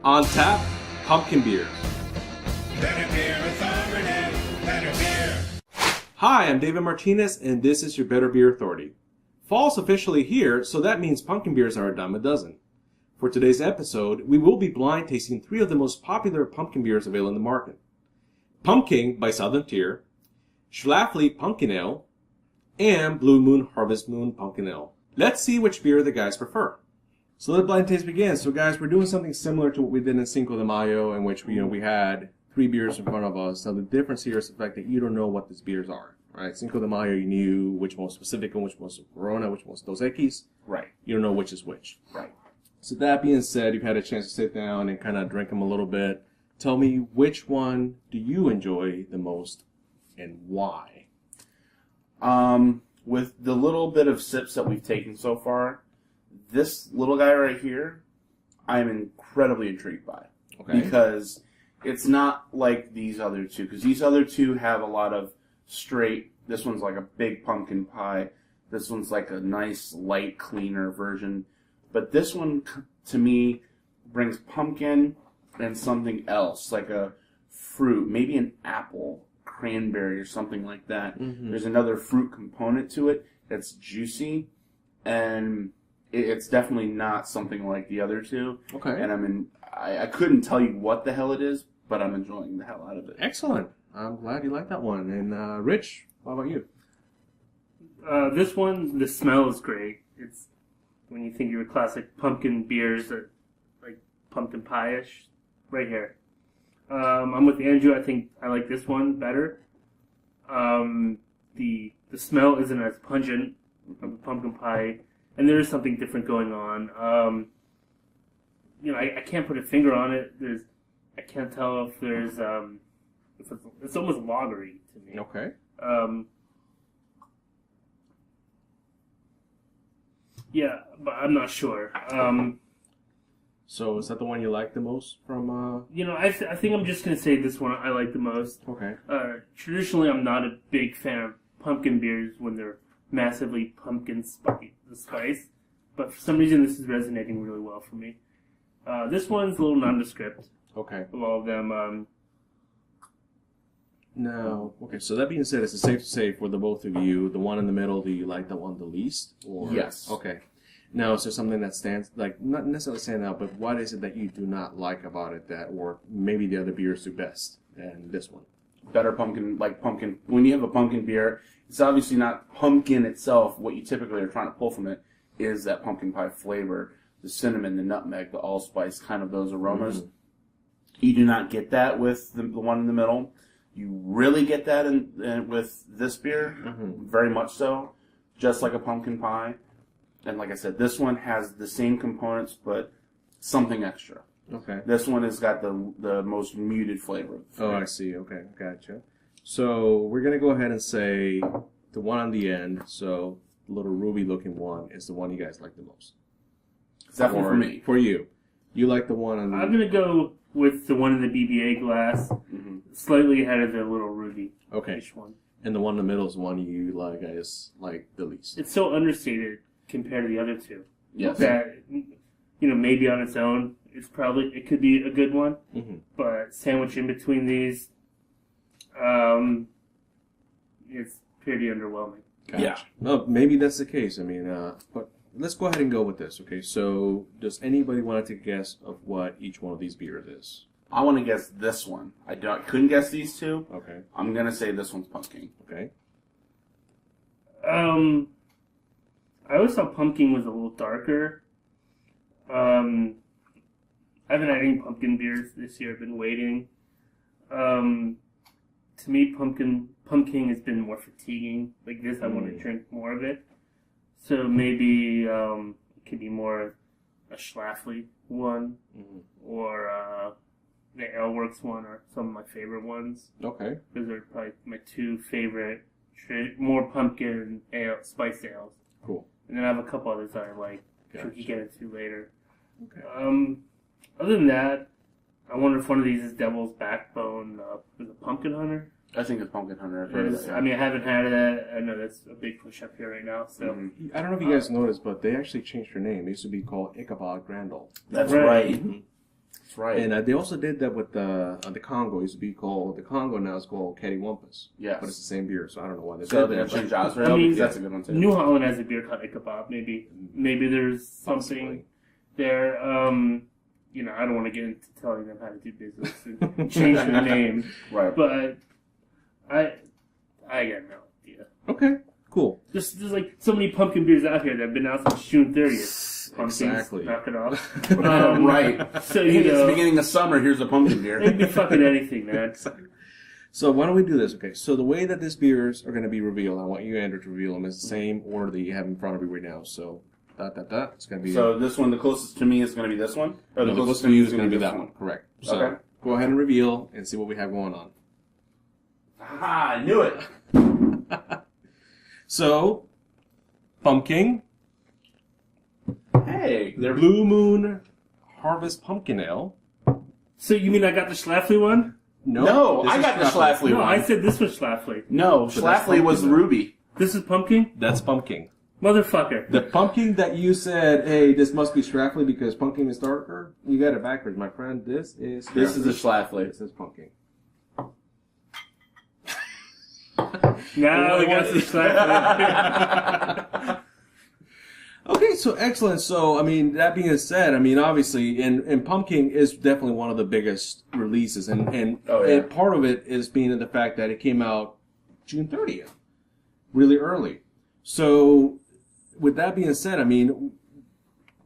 On tap, pumpkin beer. Better beer authority, better beer. Hi, I'm David Martinez, and this is your Better Beer Authority. Fall's officially here, so that means pumpkin beers are a dime a dozen. For today's episode, we will be blind tasting 3 of the most popular pumpkin beers available in the market. Pumking by Southern Tier, Schlafly Pumpkin Ale, and Blue Moon Harvest Moon Pumpkin Ale. Let's see which beer the guys prefer. So let the blind taste begin. So guys, we're doing something similar to what we did in Cinco de Mayo, in which we had 3 beers in front of us. Now the difference here is the fact that you don't know what these beers are. Right? Cinco de Mayo, you knew which one was Pacifico, which one was Corona, which one was Dos Equis. Right. You don't know which is which. Right. So that being said, you've had a chance to sit down and kind of drink them a little bit. Tell me, which one do you enjoy the most and why? With the little bit of sips that we've taken so far, this little guy right here, I'm incredibly intrigued by. Okay. Because it's not like these other two. Because these other two have a lot of straight, this one's like a big pumpkin pie. This one's like a nice, light, cleaner version. But this one, to me, brings pumpkin and something else, like a fruit, maybe an apple, cranberry, or something like that. Mm-hmm. There's another fruit component to it that's juicy, and it's definitely not something like the other two. Okay. And I couldn't tell you what the hell it is, but I'm enjoying the hell out of it. Excellent. I'm glad you like that one. And Rich, what about you? This one, the smell is great. It's when you think of your classic pumpkin beers that like pumpkin pie-ish, right here. I'm with Andrew. I think I like this one better. The smell isn't as pungent of the pumpkin pie, and there is something different going on. I can't put a finger on it. I can't tell if there's it's almost lagery to me. Okay. Yeah, but I'm not sure. So is that the one you like the most from? I think I'm just gonna say this one I like the most. Okay. Traditionally, I'm not a big fan of pumpkin beers when they're massively pumpkin spice, but for some reason this is resonating really well for me. This one's a little nondescript. Okay. Of all of them. No. Okay. So that being said, is it safe to say for the both of you, the one in the middle, do you like that one the least? Or? Yes. Okay. Now, is there something that stands, like, not necessarily stand out, but what is it that you do not like about it that, or maybe the other beers do best than this one? Better pumpkin. When you have a pumpkin beer, it's obviously not pumpkin itself. What you typically are trying to pull from it is that pumpkin pie flavor, the cinnamon, the nutmeg, the allspice, kind of those aromas. Mm-hmm. You do not get that with the one in the middle. You really get that with this beer, very much so, just like a pumpkin pie. And like I said, this one has the same components, but something extra. Okay. This one has got the most muted flavor. Oh, I see. Okay, gotcha. So we're going to go ahead and say the one on the end, so the little ruby-looking one, is the one you guys like the most. Definitely for me. For you. You like the one on the... I'm gonna go with the one in the BBA glass, slightly ahead of the little ruby. Okay. One. And the one in the middle is the one you like, I guess, like the least. It's so understated compared to the other two. Yes. That, maybe on its own, it could be a good one. Mm-hmm. But sandwiched in between these, it's pretty underwhelming. Gotcha. Yeah. Well, maybe that's the case. I mean, but let's go ahead and go with this, okay? So, does anybody want to take a guess of what each one of these beers is? I want to guess this one. I couldn't guess these two. Okay. I'm going to say this one's pumpkin. Okay. I always thought pumpkin was a little darker. I haven't had any pumpkin beers this year. I've been waiting. To me, pumpkin has been more fatiguing. Like this, I want to drink more of it. So maybe it could be more a Schlafly one, or the Aleworks one, or some of my favorite ones. Okay. Those are probably my 2 favorite, more pumpkin ale, spice ales. Cool. And then I have a couple others that I like, Gotcha. which we can get into later. Okay. Other than that, I wonder if one of these is Devil's Backbone. Is it Pumpkin Hunter? I think it's Pumpkin Hunter. I've heard of that, yeah. I mean, I haven't had it. I know that's a big push up here right now. So I don't know if you guys noticed, but they actually changed their name. They used to be called Ichabod Grandal. That's Right. right. That's right. And they also did that with the Congo. It used to be called the Congo. Now it's called Cattywampus. Yes. But it's the same beer, so I don't know why they So did they're that. going to change but- Osrail. I mean, Because that's a good one, too. New Holland has a beer called Ichabod. Maybe there's something there. You know, I don't want to get into telling them how to do business and changing the name, Right. but I got no idea. Okay, cool. There's like so many pumpkin beers out here that have been out since June 30th. Pumpkins, Exactly. knock it off. Right. So Hey, you it's the know, beginning of summer. Here's a pumpkin beer. it could be fucking anything, man. So why don't we do this? Okay, so the way that these beers are going to be revealed, I want you, Andrew, to reveal them is the same order that you have in front of you right now. So, It's going to be... So this one, the closest to me is going to be this one? Or no, the closest to you is going to be that one. Correct. So Okay. go ahead and reveal and see what we have going on. Ah, I knew it. So, Pumpking, Hey, they're Blue Moon Harvest Pumpkin Ale. So you mean I got the Schlafly one? No, this I is got the Schlafly No, one. I said this was Schlafly. No, So that's Schlafly was pumpkin, the Ruby. This is pumpkin? That's Pumpking. Motherfucker. The pumpkin that you said, hey, this must be Schlafly because pumpkin is darker, you got it backwards, my friend. This is This is a Schlafly. This is pumpkin. Now I got the Schlafly. Okay, so excellent. So, I mean, that being said, I mean, obviously, and Pumpkin is definitely one of the biggest releases, and Oh, yeah. and part of it is being in the fact that it came out June 30th, really early. So, with that being said, I mean,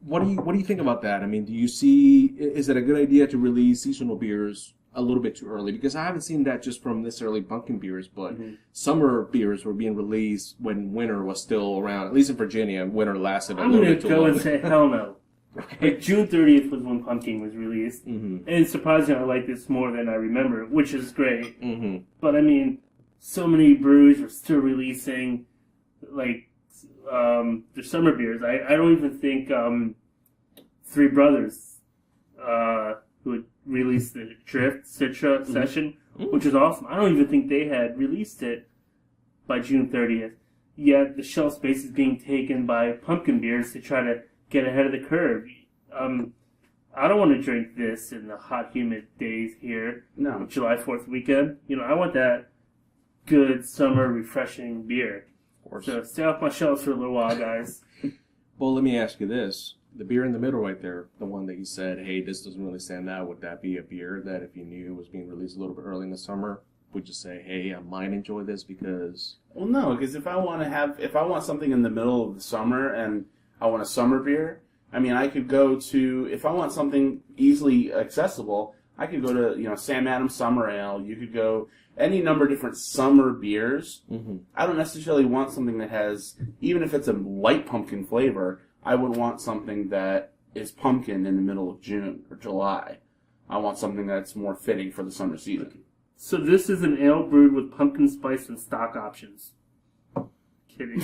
what do you think about that? I mean, do you see, is it a good idea to release seasonal beers a little bit too early? Because I haven't seen that just from necessarily pumpkin beers, but summer beers were being released when winter was still around. At least in Virginia, winter lasted a I'm little going bit to too go long. and say hell no. Like June 30th was when Pumpkin was released. Mhm. And surprisingly, I like this more than I remember, which is great. Mhm. But I mean, so many breweries are still releasing, like, their summer beers. I don't even think Three Brothers, who had released the Drift Citra session, which is awesome. I don't even think they had released it by June 30th. Yet the shelf space is being taken by pumpkin beers to try to get ahead of the curve. I don't want to drink this in the hot, humid days here, No. July 4th weekend. You know, I want that good summer, refreshing beer. Of course. So stay off my shelves for a little while, guys. Well, let me ask you this. The beer in the middle right there, the one that you said, hey, this doesn't really stand out, would that be a beer that if you knew was being released a little bit early in the summer, would you say, hey, I might enjoy this because... Well, no, because if I want something in the middle of the summer and I want a summer beer, I mean, I could go to, if I want something easily accessible, I could go to, Sam Adams Summer Ale. You could go any number of different summer beers. Mm-hmm. I don't necessarily want something that has, even if it's a light pumpkin flavor, I would want something that is pumpkin in the middle of June or July. I want something that's more fitting for the summer season. So this is an ale brewed with pumpkin spice and stock options. Kidding.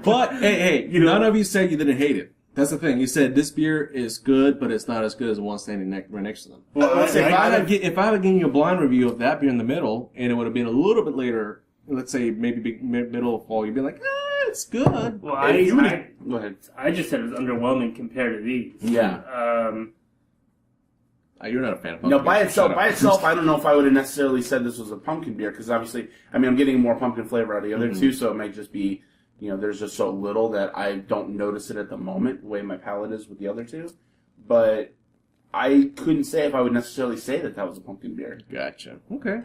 But, hey, none of you said you didn't hate it. That's the thing. You said this beer is good, but it's not as good as the one standing right next to them. Well, If I had given you a blind review of that beer in the middle, and it would have been a little bit later, let's say maybe middle of fall, you'd be like, it's good. well, Go ahead. I just said it was underwhelming compared to these. Yeah. You're not a fan of No, pumpkin. by Shut itself, up. I don't know if I would have necessarily said this was a pumpkin beer, because obviously, I mean, I'm getting more pumpkin flavor out of the other two, so it might just be, there's just so little that I don't notice it at the moment, the way my palate is with the other two. But I couldn't say if I would necessarily say that was a pumpkin beer. Gotcha. Okay.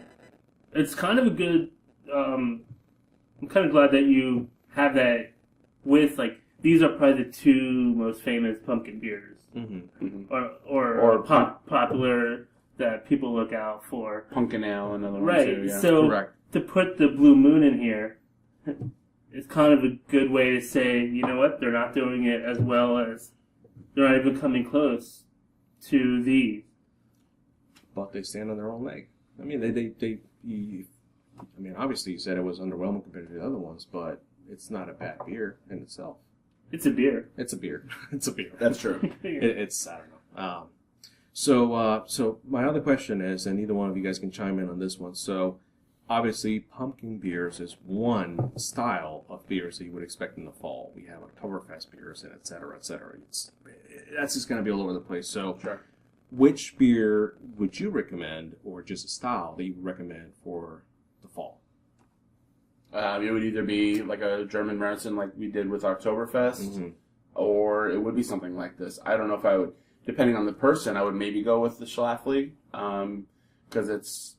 It's kind of a good. I'm kind of glad that you have that with, like, these are probably the two most famous pumpkin beers. Mm-hmm. Or popular that people look out for. Pumpkin ale, another one Right. too, yeah. So Correct. to put the Blue Moon in here is kind of a good way to say, you know what, they're not doing it as well as, they're not even coming close to these. But they stand on their own leg. I mean, obviously you said it was underwhelming compared to the other ones, but it's not a bad beer in itself. It's a beer. It's a beer. It's a beer. That's true. It's I don't know. So my other question is, and either one of you guys can chime in on this one. So obviously, pumpkin beers is one style of beers that you would expect in the fall. We have Oktoberfest beers and et cetera, et cetera. that's just going to be all over the place. So, Sure. which beer would you recommend, or just a style that you would recommend for the fall? It would either be like a German Märzen like we did with Oktoberfest, or it would be something like this. I don't know if I would, depending on the person, I would maybe go with the Schlafly, because it's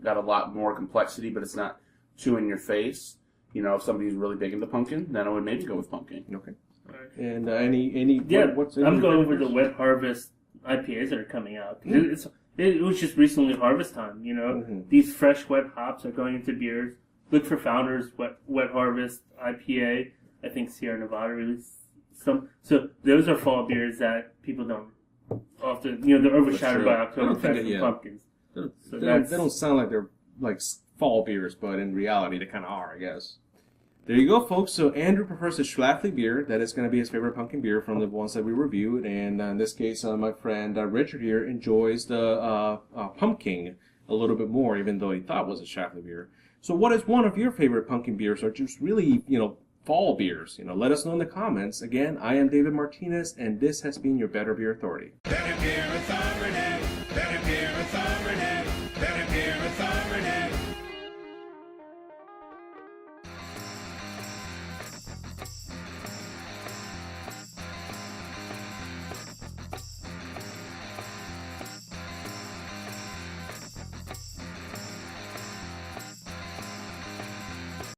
got a lot more complexity, but it's not too in your face. You know, if somebody's really big into pumpkin, then I would maybe go with Pumking. Okay. Right. And I'm going with the Wet Harvest IPAs that are coming out. It was just recently harvest time, you know. These fresh wet hops are going into beers. Look for Founders Wet Harvest IPA. I think Sierra Nevada released some. So those are fall beers that people don't often, you know, they're overshadowed by Oktoberfest and pumpkins. They don't sound like they're like fall beers, but in reality they kind of are, I guess. There you go, folks. So Andrew prefers the Schlafly beer. That is going to be his favorite pumpkin beer from the ones that we reviewed. And in this case, my friend Richard here enjoys the Pumking a little bit more, even though he thought it was a Schlafly beer. So what is one of your favorite pumpkin beers, or just really, you know, fall beers? You know, let us know in the comments. Again, I am David Martinez, and this has been your Better Beer Authority. Better Beer Authority. Better Beer Authority.